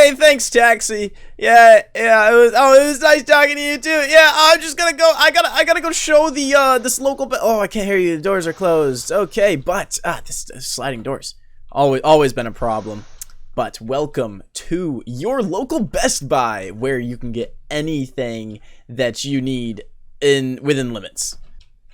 Hey, thanks, taxi. Yeah, it was nice talking to you too. Yeah, I'm just gonna go. I gotta go show the this local. Oh, I can't hear you. The doors are closed. Okay, but this sliding doors always been a problem. But welcome to your local Best Buy, where you can get anything that you need within limits.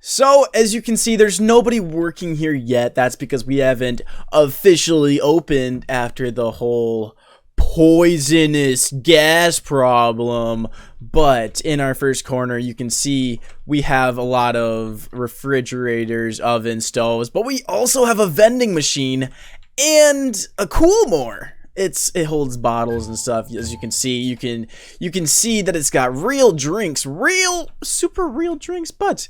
So, as you can see, there's nobody working here yet. That's because we haven't officially opened after the whole poisonous gas problem. But in our first corner, you can see we have a lot of refrigerators, ovens, stoves, but we also have a vending machine and a Coolmore. It holds bottles and stuff. As you can see, you can see that it's got real drinks, super real drinks. But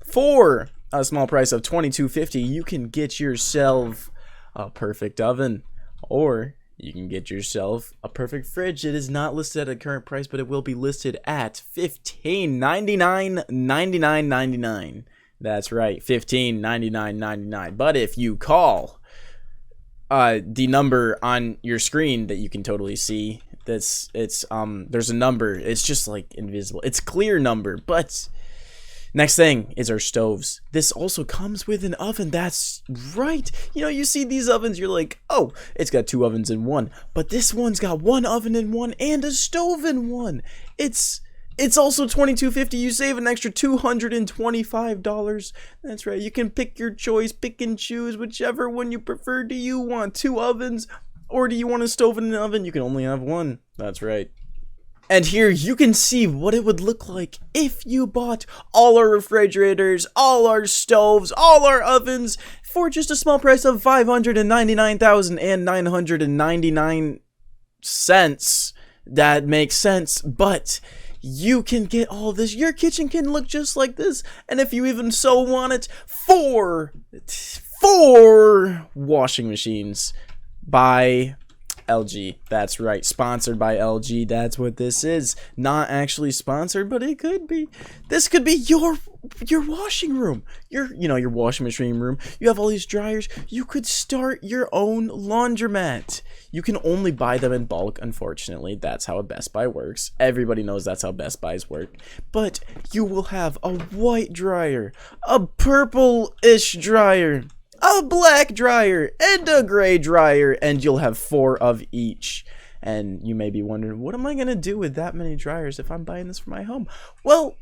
for a small price of $22.50, you can get yourself a perfect oven, or you can get yourself a perfect fridge. It is not listed at a current price, but it will be listed at $15.99.99. That's right, $15.99.99. But if you call the number on your screen that you can totally see, there's a number. It's just like invisible. It's clear number, but next thing is our stoves. This also comes with an oven. That's right. You know, you see these ovens, you're like, oh, it's got two ovens in one. But this one's got one oven in one and a stove in one. It's also $22.50. You save an extra $225. That's right. You can pick your choice, pick and choose whichever one you prefer. Do you want two ovens, or do you want a stove and an oven? You can only have one. That's right. And here you can see what it would look like if you bought all our refrigerators, all our stoves, all our ovens for just a small price of $599,999. That makes sense, but you can get all of this. Your kitchen can look just like this, and if you even so want it, four washing machines by LG. That's right, sponsored by LG. That's what this is. Not actually sponsored, but it could be. This could be your washing room, your washing machine room. You have all these dryers. You could start your own laundromat. You can only buy them in bulk, unfortunately. That's how a Best Buy works. Everybody knows that's how Best Buys work. But you will have a white dryer, a purple-ish dryer, a black dryer, and a gray dryer, and you'll have 4 of each. And you may be wondering, what am I going to do with that many dryers if I'm buying this for my home? Well,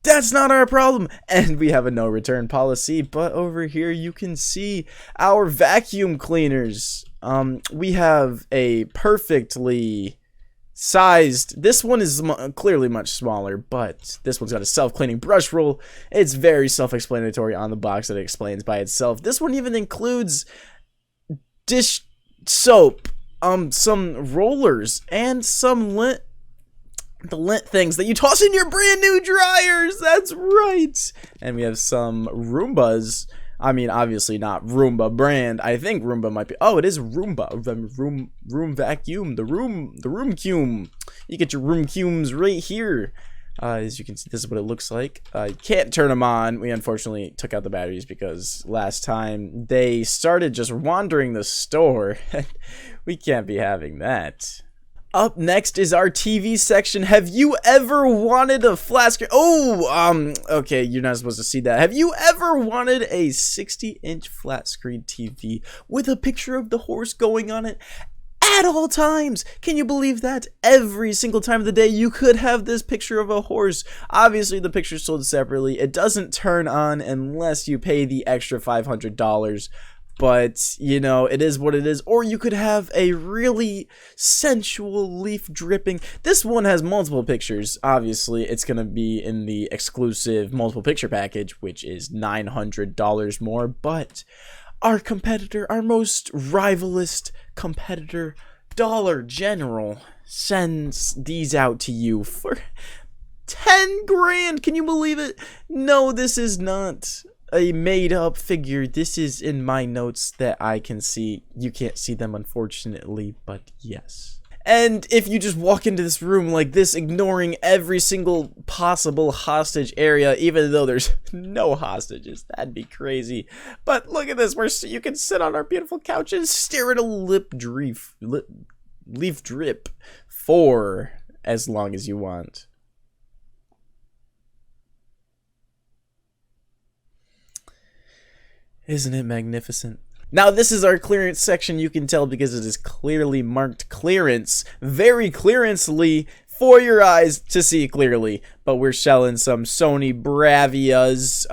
that's not our problem, and we have a no return policy. But over here you can see our vacuum cleaners. We have a perfectly sized, this one is clearly much smaller, but this one's got a self-cleaning brush roll. It's very self-explanatory on the box that it explains by itself. This one even includes dish soap, some rollers, and some lint things that you toss in your brand new dryers. That's right. And we have some Roombas. I mean, obviously not Roomba brand. I think Roomba might be. Oh, it is Roomba. The room vacuum. The room cume. You get your room cumes right here. As you can see, this is what it looks like. You can't turn them on. We unfortunately took out the batteries because last time they started just wandering the store. We can't be having that. Up next is our TV section. Have you ever wanted a flat screen? Oh, okay, you're not supposed to see that. Have you ever wanted a 60-inch flat screen TV with a picture of the horse going on it at all times? Can you believe that? Every single time of the day, you could have this picture of a horse. Obviously, the picture's sold separately. It doesn't turn on unless you pay the extra $500. But, you know, it is what it is. Or you could have a really sensual leaf dripping. This one has multiple pictures. Obviously, it's going to be in the exclusive multiple picture package, which is $900 more. But our competitor, our most rivalist competitor, Dollar General, sends these out to you for 10 grand. Can you believe it? No, this is not a made-up figure. This is in my notes that I can see. You can't see them, unfortunately, but yes. And if you just walk into this room like this, ignoring every single possible hostage area, even though there's no hostages, that'd be crazy. But look at this, you can sit on our beautiful couch and stare at a leaf drip for as long as you want. Isn't it magnificent? Now, this is our clearance section. You can tell because it is clearly marked clearance, very clearancely for your eyes to see clearly. But we're selling some Sony Bravias,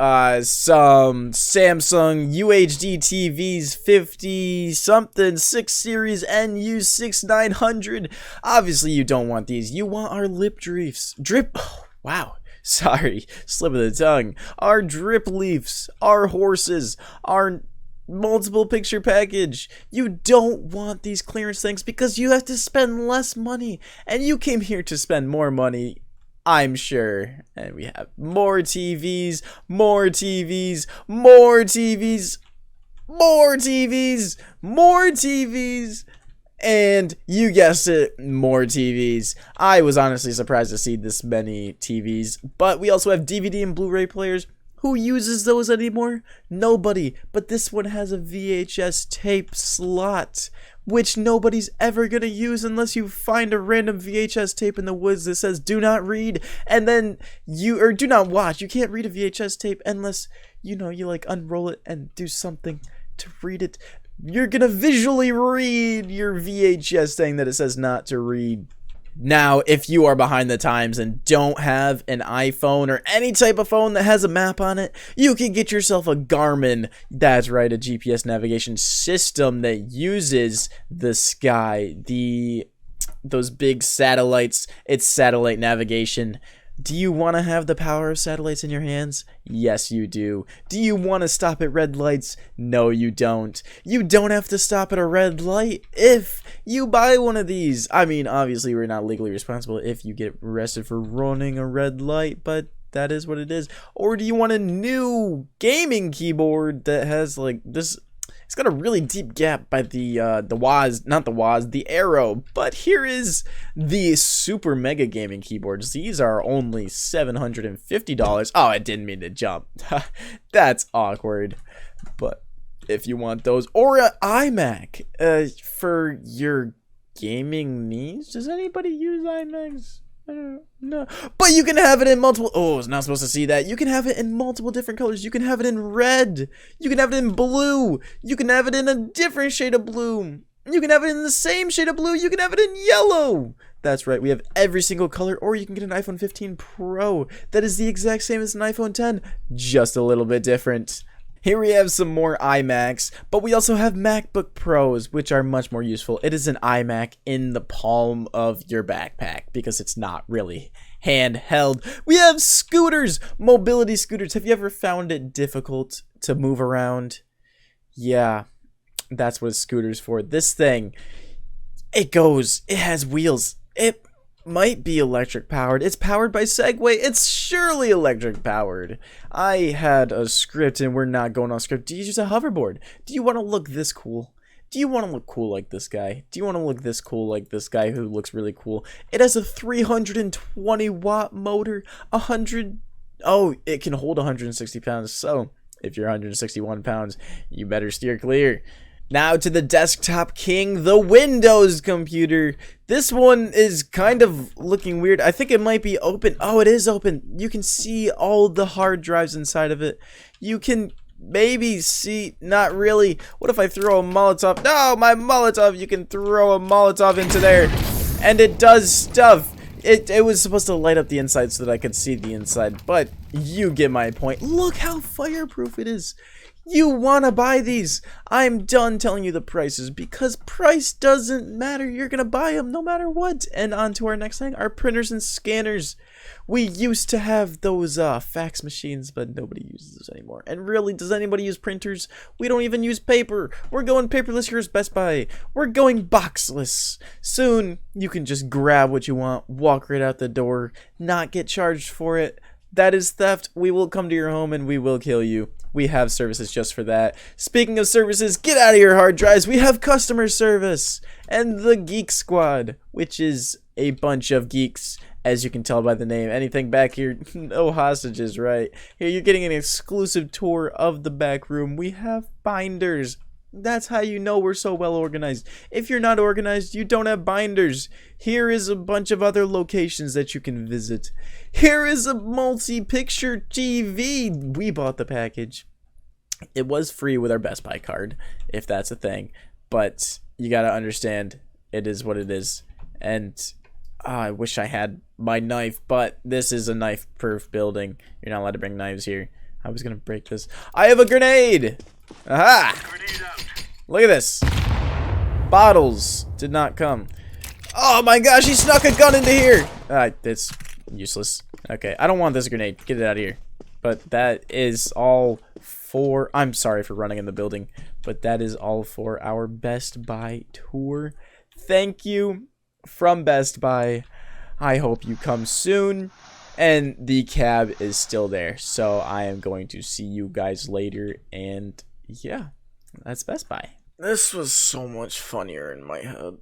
some Samsung UHD TVs 50-something 6 Series NU6900. Obviously, you don't want these. You want our lip drifts. Wow. Sorry, slip of the tongue. Our drip leafs, our horses, our multiple picture package. You don't want these clearance things because you have to spend less money, and you came here to spend more money, I'm sure. And we have more TVs, more TVs, more TVs, more TVs, more TVs. And you guessed it, more TVs. I was honestly surprised to see this many TVs. But we also have DVD and Blu-ray players. Who uses those anymore? Nobody. But this one has a VHS tape slot, which nobody's ever gonna use unless you find a random VHS tape in the woods that says do not read, and then or do not watch. You can't read a VHS tape unless, you like unroll it and do something to read it. You're gonna visually read your VHS thing that it says not to read. Now, if you are behind the times and don't have an iPhone or any type of phone that has a map on it, you can get yourself a Garmin. That's right, a GPS navigation system that uses the sky, those big satellites. It's satellite navigation. Do you want to have the power of satellites in your hands? Yes, you do. Do you want to stop at red lights? No, you don't. You don't have to stop at a red light if you buy one of these. I mean, obviously, we're not legally responsible if you get arrested for running a red light, but that is what it is. Or do you want a new gaming keyboard that has, like, this... It's got a really deep gap by the arrow. But here is the super mega gaming keyboards. These are only $750. Oh, I didn't mean to jump. That's awkward. But if you want those, or an iMac for your gaming needs. Does anybody use iMacs? No, but you can have it in multiple. Oh, it's not supposed to see that. You can have it in multiple different colors. You can have it in red. You can have it in blue. You can have it in a different shade of blue. You can have it in the same shade of blue. You can have it in yellow. That's right. We have every single color. Or you can get an iPhone 15 Pro that is the exact same as an iPhone 10, just a little bit different. Here we have some more iMacs, but we also have MacBook Pros, which are much more useful. It is an iMac in the palm of your backpack because it's not really handheld. We have scooters, mobility scooters. Have you ever found it difficult to move around? Yeah, that's what a scooter's for. This thing, it has wheels. It might be electric powered. It's powered by Segway. It's surely electric powered. I had a script and we're not going on script. Do you use a hoverboard? Do you want to look this cool? Do you want to look cool like this guy? Do you want to look this cool like this guy who looks really cool? It has a 320 watt motor, it can hold 160 pounds. So if you're 161 pounds, you better steer clear. Now to the desktop king, the Windows computer. This one is kind of looking weird. I think it might be open. Oh, it is open. You can see all the hard drives inside of it. You can maybe see, not really. What if I throw a Molotov? No, my Molotov. You can throw a Molotov into there, and it does stuff. It was supposed to light up the inside so that I could see the inside, but you get my point. Look how fireproof it is. You want to buy these. I'm done telling you the prices because price doesn't matter. You're going to buy them no matter what. And on to our next thing, our printers and scanners. We used to have those fax machines, but nobody uses those anymore. And really, does anybody use printers? We don't even use paper. We're going paperless. Here's Best Buy. We're going boxless. Soon, you can just grab what you want, walk right out the door, not get charged for it. That is theft. We will come to your home and we will kill you. We have services just for that. Speaking of services, get out of your hard drives. We have customer service and the Geek Squad, which is a bunch of geeks, as you can tell by the name. Anything back here? No hostages, right? Here, you're getting an exclusive tour of the back room. We have binders. That's how you know we're so well organized. If you're not organized, you don't have binders. Here is a bunch of other locations that you can visit. Here is a multi-picture TV. We bought the package. It was free with our Best Buy card, if that's a thing. But you gotta understand, it is what it is. And I wish I had my knife, but this is a knife-proof building. You're not allowed to bring knives here. I was gonna break this. I have a grenade! Aha! Look at this. Bottles did not come. Oh my gosh, he snuck a gun into here! It's useless. Okay, I don't want this grenade. Get it out of here. But that is all for... I'm sorry for running in the building. But that is all for our Best Buy tour. Thank you from Best Buy. I hope you come soon. And the cab is still there. So I am going to see you guys later. And yeah, that's Best Buy. This was so much funnier in my head.